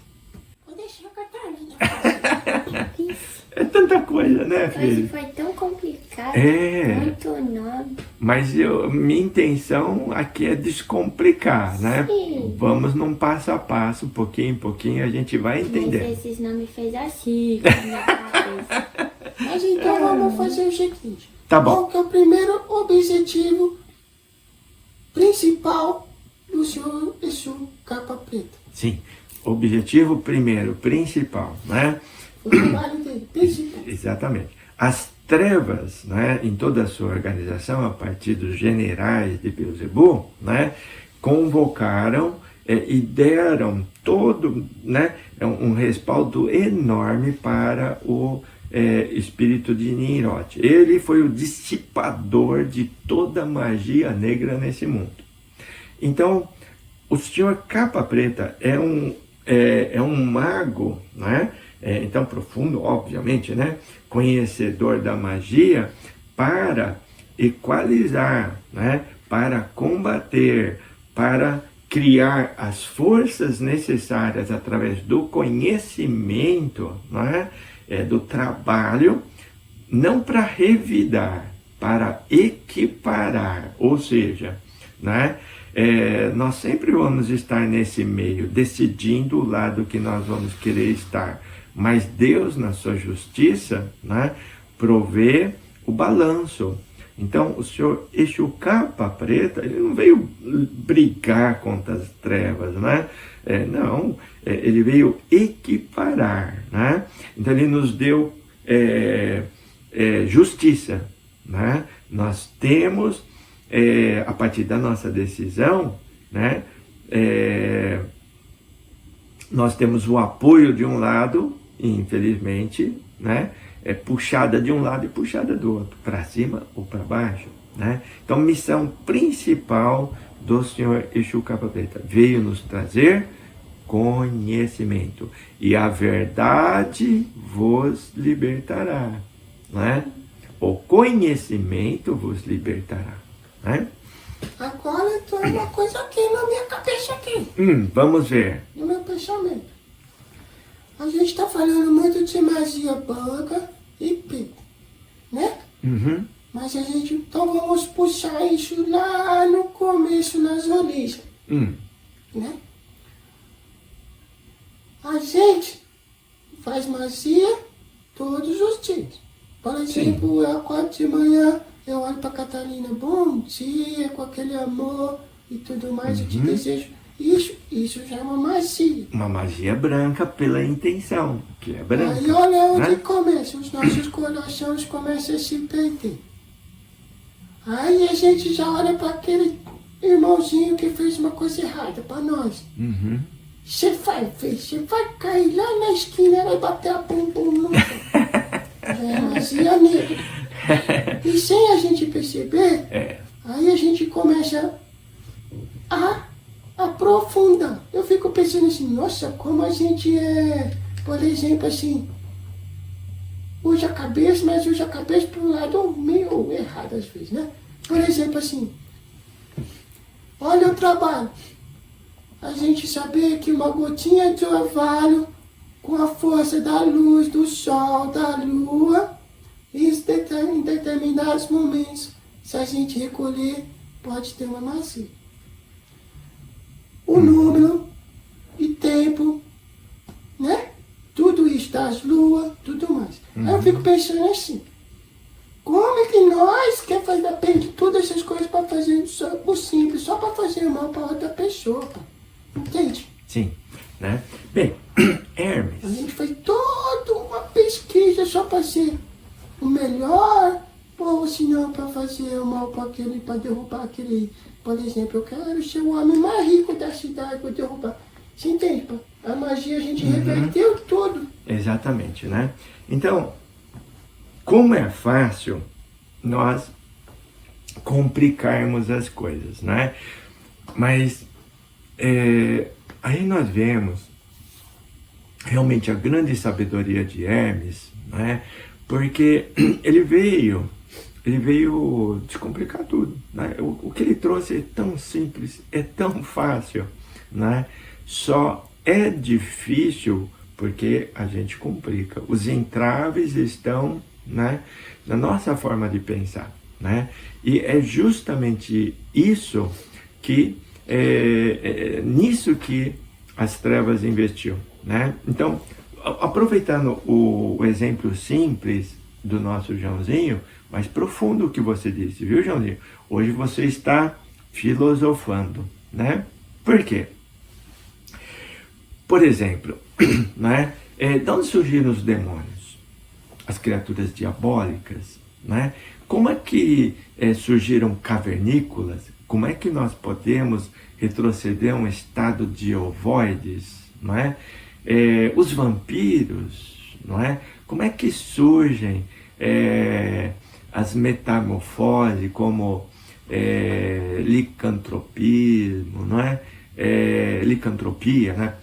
Vou deixar com a Thalina. Isso. É tanta coisa, né, Hoje filho? foi tão complicado. É. Muito nome. Mas minha intenção aqui é descomplicar, né? Sim. Vamos num passo a passo, pouquinho em pouquinho, a gente vai entender. Mas esses nomes fez assim, na minha cabeça. Mas então vamos fazer o seguinte. Tá bom. Qual que é o primeiro objetivo principal do Senhor Exu Capa Preta? Sim, objetivo primeiro, principal, né? O trabalho dele, principal. Exatamente. As trevas, né, em toda a sua organização, a partir dos generais de Beelzebub, né, convocaram e deram todo, né, um respaldo enorme para o espírito de Nimrod. Ele foi o dissipador de toda a magia negra nesse mundo. Então, o senhor Capa Preta é um mago, né? Então profundo, obviamente, né? Conhecedor da magia para equalizar, né? Para combater, para criar as forças necessárias através do conhecimento, né? Do trabalho, não para revidar, para equiparar, ou seja, né? Nós sempre vamos estar nesse meio, decidindo o lado que nós vamos querer estar. Mas Deus, na sua justiça, né, provê o balanço. Então, o Senhor Exu Capa Preta, ele não veio brigar contra as trevas, né? Não, ele veio equiparar, né? Então, ele nos deu justiça, né? Nós temos, a partir da nossa decisão, né? Nós temos o apoio de um lado, infelizmente, né? Puxada de um lado e puxada do outro, para cima ou para baixo, né? Então, missão principal do Senhor Exu Capa Preta veio nos trazer conhecimento, e a verdade vos libertará, né? O conhecimento vos libertará, né? Agora entrou uma coisa aqui na minha cabeça aqui, Vamos ver. no meu pensamento. A gente está falando muito de magia branca e preta, né? Uhum. Mas a gente, então vamos puxar isso lá no começo, nas origens, né? A gente faz magia todos os dias. Por exemplo, eu acordo de manhã, eu olho para Catarina, bom dia, com aquele amor e tudo mais, eu te desejo. Isso já é uma magia. Uma magia branca pela intenção, que é branca. Aí olha onde né? começa, os nossos corações começam a se perder. Aí a gente já olha para aquele irmãozinho que fez uma coisa errada para nós. Uhum. Você vai cair lá na esquina, vai bater a bumbum no chão. É magia negra. E sem a gente perceber, aí a gente começa a aprofundar. Eu fico pensando assim, nossa, como a gente por exemplo, assim, usa a cabeça, mas usa a cabeça para um lado meio errado às vezes, né? Por exemplo, assim, olha o trabalho. A gente saber que uma gotinha de orvalho, com a força da luz, do sol, da lua, em determinados momentos, se a gente recolher, pode ter uma magia. O número e tempo, né? Tudo isso, das luas, tudo mais. Aí eu fico pensando assim, como é que nós quer fazer todas essas coisas para fazer o simples, só para fazer mal para outra pessoa, pá? Entende? Sim, né? Bem, Hermes. A gente fez toda uma pesquisa só para ser o melhor, ou se não para fazer fazer o mal para derrubar aquele. Por exemplo, eu quero ser o homem mais rico da cidade para derrubar. Você entende, pai? A magia a gente reverteu tudo. Exatamente, né? Então, como é fácil nós complicarmos as coisas, né? Mas aí nós vemos realmente a grande sabedoria de Hermes, né? Porque ele veio descomplicar tudo, né? O que ele trouxe é tão simples, é tão fácil, né? Só é difícil porque a gente complica. Os entraves estão, né, na nossa forma de pensar, né? E é justamente isso que nisso que as trevas investiu, né? Então, aproveitando o exemplo simples do nosso Joãozinho, mas profundo o que você disse, viu, Joãozinho? Hoje você está filosofando, né? Por quê? Por exemplo, né? De onde surgiram os demônios? As criaturas diabólicas, né? Como é que surgiram cavernícolas? Como é que nós podemos retroceder a um estado de ovoides, não é? Os vampiros, não é? Como é que surgem as metamorfoses, como licantropismo, não é? Licantropia, né?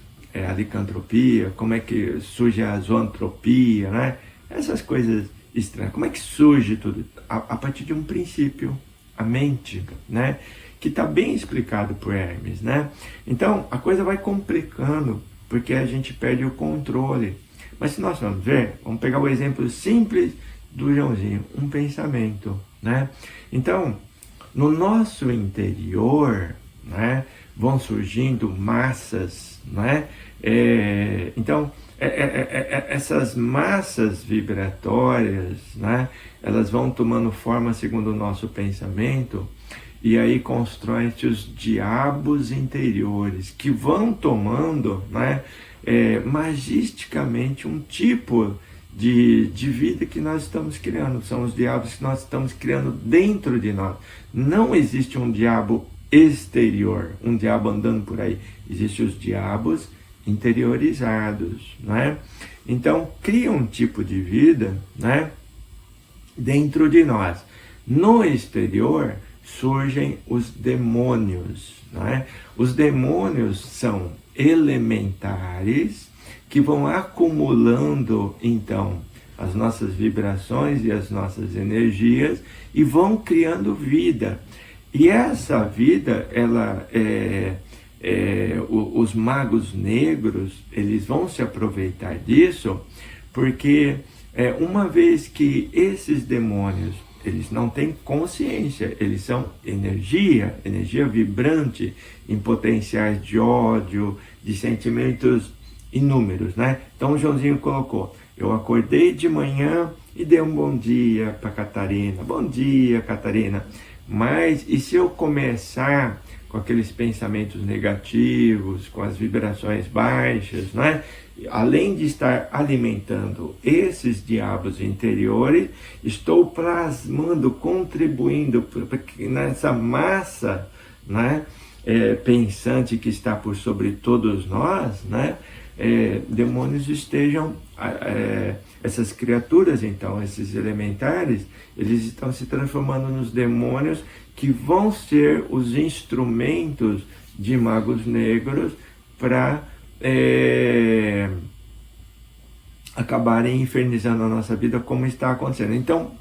A licantropia, como é que surge a zoantropia, né? Essas coisas estranhas. Como é que surge tudo? A partir de um princípio, a mente, né? Que está bem explicado por Hermes, né? Então, a coisa vai complicando, porque a gente perde o controle. Mas se nós vamos ver, vamos pegar o exemplo simples do Joãozinho, um pensamento, né? Então, no nosso interior, né, vão surgindo massas, né? Então, essas massas vibratórias, né, elas vão tomando forma segundo o nosso pensamento, e aí constroem-se os diabos interiores, que vão tomando, né, magisticamente um tipo de vida que nós estamos criando. São os diabos que nós estamos criando dentro de nós. Não existe um diabo exterior, um diabo andando por aí. Existem os diabos interiorizados, né? Então, cria um tipo de vida, né, dentro de nós. No exterior surgem os demônios, né? Os demônios são elementares que vão acumulando, então, as nossas vibrações e as nossas energias e vão criando vida. E essa vida, ela os magos negros, eles vão se aproveitar disso, porque uma vez que esses demônios, eles não têm consciência, eles são energia vibrante, em potenciais de ódio, de sentimentos inúmeros, né? Então o Joãozinho colocou: eu acordei de manhã e dei um bom dia para Catarina. Bom dia, Catarina. Mas e se eu começar com aqueles pensamentos negativos, com as vibrações baixas, né? Além de estar alimentando esses diabos interiores, estou plasmando, contribuindo nessa massa, né, pensante que está por sobre todos nós, né? Demônios estejam, essas criaturas, então, esses elementares, eles estão se transformando nos demônios que vão ser os instrumentos de magos negros para acabarem infernizando a nossa vida, como está acontecendo. Então,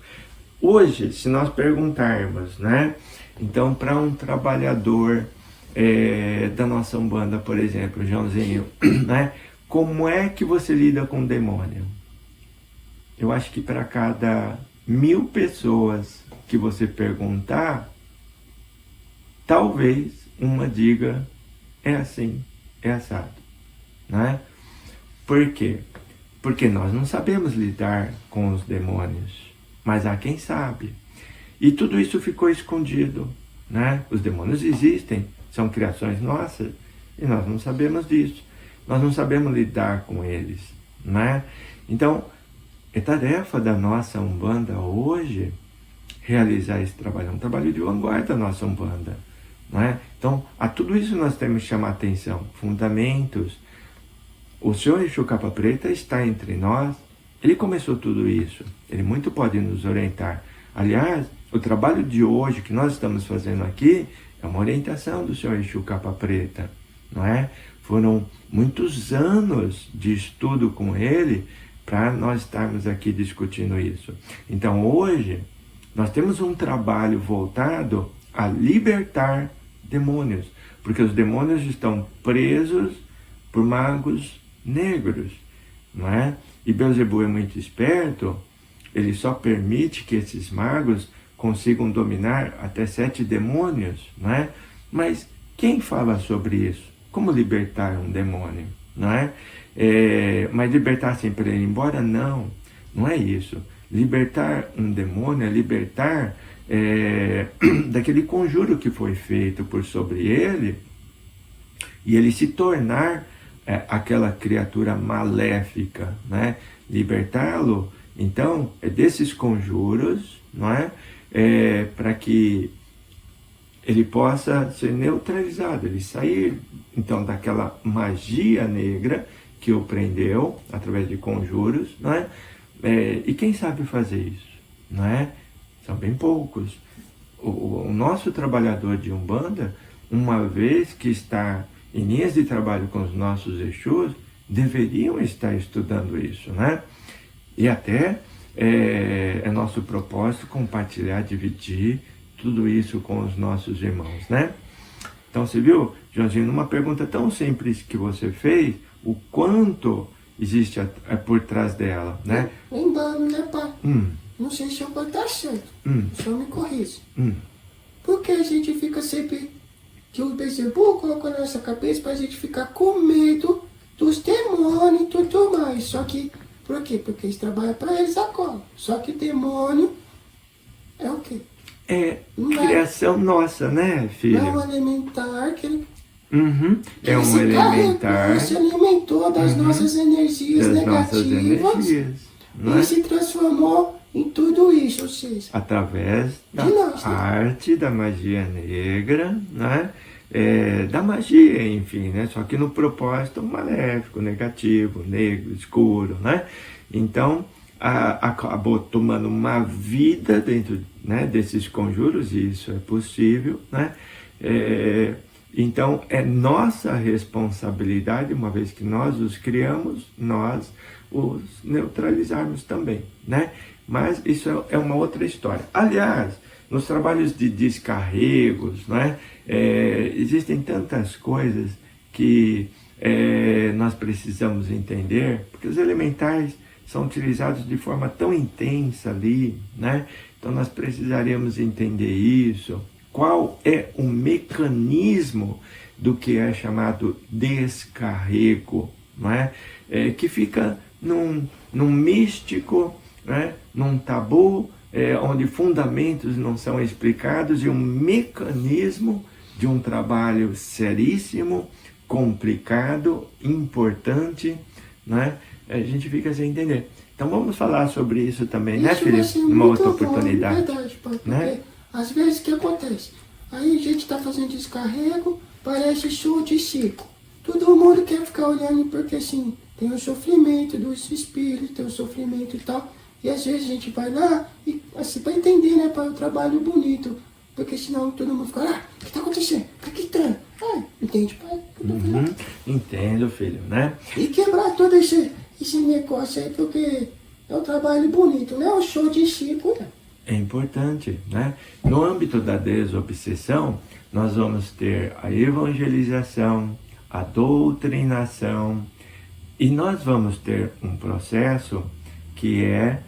hoje, se nós perguntarmos, né, então, para um trabalhador da nossa Umbanda, por exemplo, Joãozinho, né, como é que você lida com o demônio? Eu acho que para cada 1000 pessoas que você perguntar, talvez uma diga: é assim, é assado, né? Por quê? Porque nós não sabemos lidar com os demônios, mas há quem sabe. E tudo isso ficou escondido, né? Os demônios existem, são criações nossas, e nós não sabemos disso. Nós não sabemos lidar com eles, né? Então, é tarefa da nossa Umbanda hoje realizar esse trabalho. É um trabalho de vanguarda da nossa Umbanda, não é? Então, a tudo isso nós temos que chamar atenção. Fundamentos. O Senhor Exu Capa Preta está entre nós. Ele começou tudo isso. Ele muito pode nos orientar. Aliás, o trabalho de hoje que nós estamos fazendo aqui é uma orientação do Senhor Exu Capa Preta, não é? Foram muitos anos de estudo com ele para nós estarmos aqui discutindo isso. Então, hoje, nós temos um trabalho voltado a libertar demônios, porque os demônios estão presos por magos negros, não é? E Beelzebub é muito esperto, ele só permite que esses magos consigam dominar até 7 demônios, não é? Mas quem fala sobre isso? Como libertar um demônio, não é? Mas libertar sem para ele ir embora? Não, não é isso. Libertar um demônio é libertar daquele conjuro que foi feito por sobre ele e ele se tornar aquela criatura maléfica, né? Libertá-lo, então, é desses conjuros, não é? Para que ele possa ser neutralizado, ele sair, então, daquela magia negra que o prendeu, através de conjuros, não é? E quem sabe fazer isso, não é? São bem poucos. O nosso trabalhador de Umbanda, uma vez que está em linhas de trabalho com os nossos Exus, deveriam estar estudando isso, né? E até é nosso propósito compartilhar, dividir tudo isso com os nossos irmãos, né? Então, você viu, Joãozinho, numa pergunta tão simples que você fez, o quanto existe por trás dela, né? Lembrando, né, pai? Não sei se eu vou estar certo. Só me corrija. Porque a gente fica sempre... que o Beelzebub colocou na nossa cabeça pra gente ficar com medo dos demônios e tudo mais. Só que... Por quê? Porque eles trabalham pra eles agora. Só que demônio é o quê? Criação nossa, né, filho? Não é um elementar que ele... É um elementar. Se alimentou das nossas energias negativas e se transformou em tudo isso, ou seja, através da arte da magia negra, né? Da magia, enfim, né? Só que no propósito maléfico, negativo, negro, escuro, né? Então, acabou tomando uma vida dentro, né, desses conjuros, e isso é possível, né? Então, é nossa responsabilidade, uma vez que nós os criamos, nós os neutralizarmos também, né? Mas isso é uma outra história. Aliás, nos trabalhos de descarregos, né, existem tantas coisas que nós precisamos entender, porque os elementais são utilizados de forma tão intensa ali, né? Então nós precisaríamos entender isso. Qual é o mecanismo do que é chamado descarrego, não é? Que fica num místico, né? Num tabu, onde fundamentos não são explicados, e um mecanismo de um trabalho seríssimo, complicado, importante, né? A gente fica sem entender. Então vamos falar sobre isso também, né, filho? Numa outra oportunidade. É verdade, pai, porque né? Às vezes o que acontece? Aí a gente está fazendo descarrego, parece show de circo. Todo mundo quer ficar olhando porque assim, tem o sofrimento dos espíritos, tem o sofrimento e tal. E às vezes a gente vai lá e assim, para entender, né, para o trabalho bonito. Porque senão todo mundo fica, o que está acontecendo? O que está? Entende, pai? Entendo, filho, né? E quebrar todo esse negócio aí, porque é um trabalho bonito, não é um show de circo, não. É importante, né? No âmbito da desobsessão, nós vamos ter a evangelização, a doutrinação, e nós vamos ter um processo que é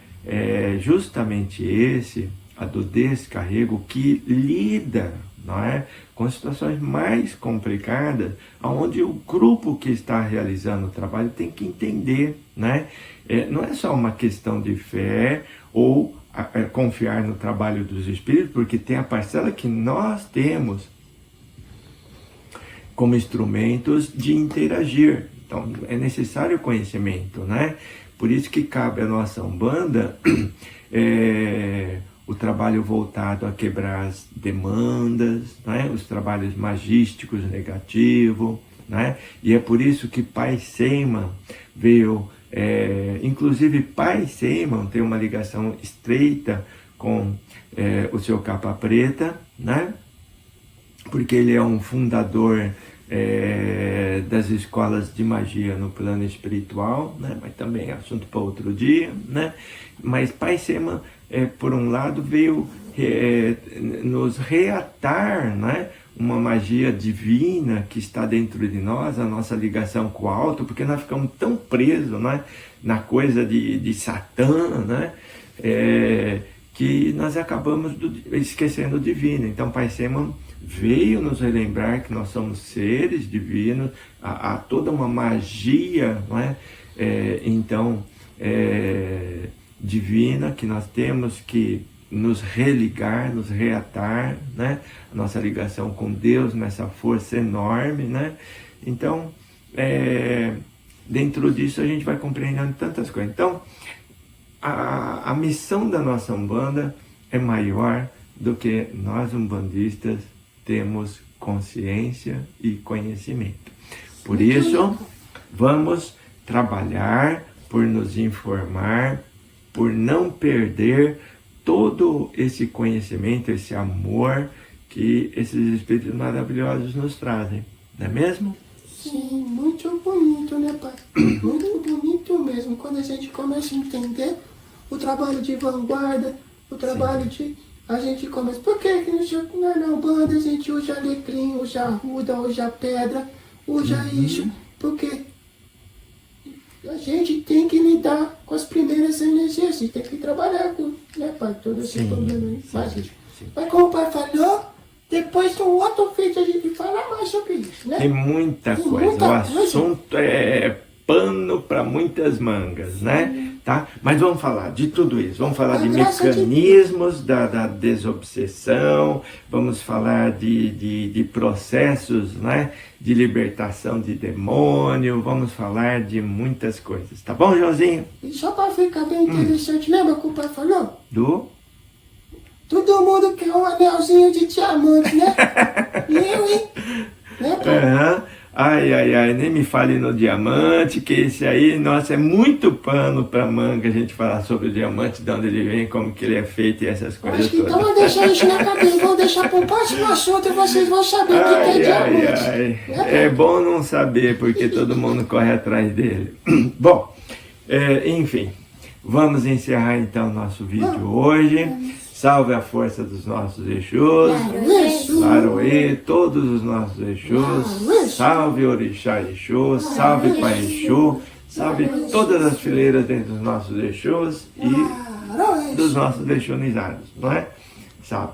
justamente esse, a do descarrego, que lida, não é, com situações mais complicadas, onde o grupo que está realizando o trabalho tem que entender, né? Não é só uma questão de fé ou confiar no trabalho dos espíritos, porque tem a parcela que nós temos como instrumentos de interagir. Então, é necessário conhecimento, né? Por isso que cabe à nossa Umbanda o trabalho voltado a quebrar as demandas, né? Os trabalhos magísticos negativos, né? E é por isso que Pai Seiman veio, inclusive Pai Seiman tem uma ligação estreita com o seu capa preta, né? Porque ele é um fundador das escolas de magia no plano espiritual, né? Mas também é assunto para outro dia, né? Mas Pai Seiman, por um lado, veio nos reatar, né? Uma magia divina que está dentro de nós, a nossa ligação com o alto, porque nós ficamos tão presos, né? Na coisa de Satã, né? Que nós acabamos esquecendo o divino. Então Pai Seiman veio nos relembrar que nós somos seres divinos, há toda uma magia, não é? Divina, que nós temos que nos religar, nos reatar, né? A nossa ligação com Deus nessa força enorme, né? Então, dentro disso a gente vai compreendendo tantas coisas. Então, a missão da nossa Umbanda é maior do que nós umbandistas temos consciência e conhecimento. Por isso, vamos trabalhar por nos informar, por não perder todo esse conhecimento, esse amor que esses espíritos maravilhosos nos trazem, não é mesmo? Sim, muito bonito, né, pai? Muito bonito mesmo. Quando a gente começa a entender o trabalho de vanguarda, o trabalho de... A gente começa... Por que na Umbanda a gente usa alecrim, usa arruda, usa pedra, usa isso? Porque a gente tem que lidar com as primeiras energias, a gente tem que trabalhar com, né, pai? Todo esse problema. Mas como o pai falou, depois no outro vídeo a gente fala mais sobre isso, né? Tem muita coisa. O assunto é pano para muitas mangas, né? Tá? Mas vamos falar de tudo isso. Vamos falar de mecanismos da desobsessão, vamos falar de processos, né? De libertação de demônio, vamos falar de muitas coisas. Tá bom, Joãozinho? E só para ficar bem interessante, lembra que o pai falou? Todo mundo quer um anelzinho de diamante, né? E eu, hein? Né, pai? Ai, nem me fale no diamante, que esse aí, nossa, é muito pano para manga a gente falar sobre o diamante, de onde ele vem, como que ele é feito e essas coisas Acho que todas. então vou deixar isso na cabeça, vou deixar para o próximo assunto e vocês vão saber o que é diamante. É bom não saber, porque todo mundo corre atrás dele. Bom, enfim, vamos encerrar então nosso vídeo hoje. Salve a força dos nossos Exus, Laroê, todos os nossos Exus, salve Orixá Exu, salve Pai Exu, salve todas as fileiras dentro dos nossos Exus e dos nossos Exunizados, não é? Salve.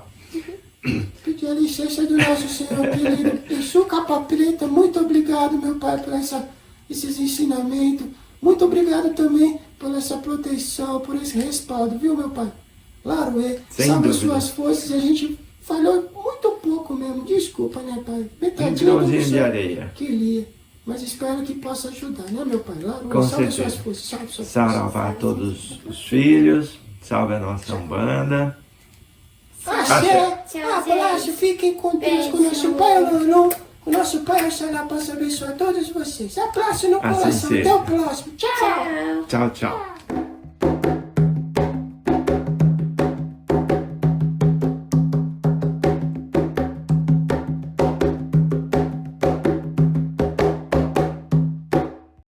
Pedir a licença do nosso Senhor querido Exu Capa Preta, muito obrigado, meu pai, por esses ensinamentos, muito obrigado também por essa proteção, por esse respaldo, viu, meu pai? Claro, salve as suas forças, a gente falou muito pouco mesmo, desculpa, né, pai? Metadinha Um grãozinho de areia. Queria, mas espero que possa ajudar, né, meu pai? Claro, com salve certeza. Suas forças, salve suas Salvar todos os filhos, salve a nossa Umbanda. Axé, abraço, fiquem com Deus, com o nosso pai, Lulu, o nosso pai, Oxalá, possa abençoar todos vocês. Abraço no coração, até o próximo, tchau! Tchau, tchau.